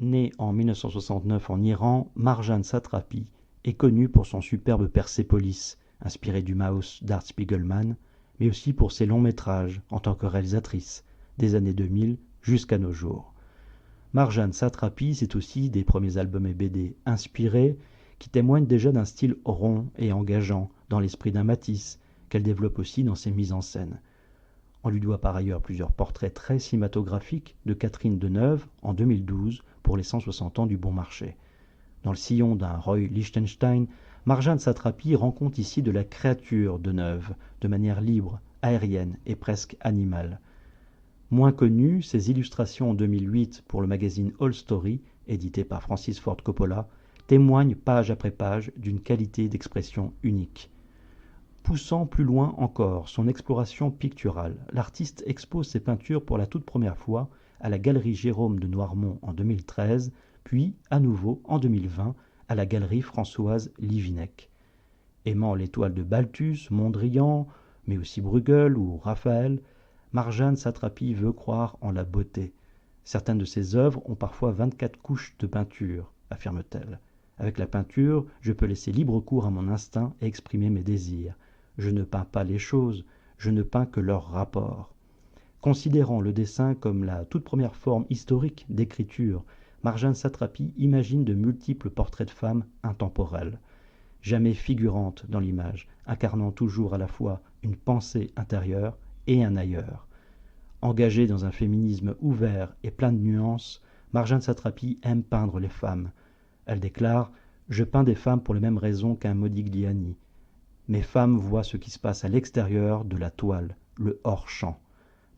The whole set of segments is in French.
Né en 1969 en Iran, Marjane Satrapi est connue pour son superbe Persépolis, inspiré du Maus d'Art Spiegelman, mais aussi pour ses longs métrages en tant que réalisatrice, des années 2000 jusqu'à nos jours. Marjane Satrapi, c'est aussi des premiers albums et BD inspirés qui témoignent déjà d'un style rond et engageant dans l'esprit d'un Matisse, qu'elle développe aussi dans ses mises en scène. On lui doit par ailleurs plusieurs portraits très cinématographiques de Catherine Deneuve en 2012 pour les 160 ans du Bon Marché. Dans le sillon d'un Roy Lichtenstein, Marjane Satrapi rend compte ici de la créature Deneuve, de manière libre, aérienne et presque animale. Moins connues, ses illustrations en 2008 pour le magazine All Story, édité par Francis Ford Coppola, témoignent page après page d'une qualité d'expression unique. Poussant plus loin encore son exploration picturale, l'artiste expose ses peintures pour la toute première fois à la Galerie Jérôme de Noirmont en 2013, puis à nouveau en 2020 à la Galerie Françoise Livinec. Aimant les toiles de Balthus, Mondrian, mais aussi Bruegel ou Raphaël, Marjane Satrapi veut croire en la beauté. Certaines de ses œuvres ont parfois 24 couches de peinture, affirme-t-elle. Avec la peinture, je peux laisser libre cours à mon instinct et exprimer mes désirs. Je ne peins pas les choses, je ne peins que leur rapport. Considérant le dessin comme la toute première forme historique d'écriture, Marjane Satrapi imagine de multiples portraits de femmes intemporelles, jamais figurantes dans l'image, incarnant toujours à la fois une pensée intérieure et un ailleurs. Engagée dans un féminisme ouvert et plein de nuances, Marjane Satrapi aime peindre les femmes. Elle déclare « Je peins des femmes pour les mêmes raisons qu'un Modigliani. Mes femmes voient ce qui se passe à l'extérieur de la toile, le hors-champ. »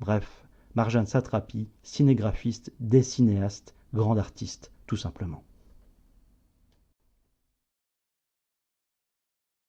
Bref, Marjane Satrapi, cinégraphiste, dessinéaste, grande artiste, tout simplement.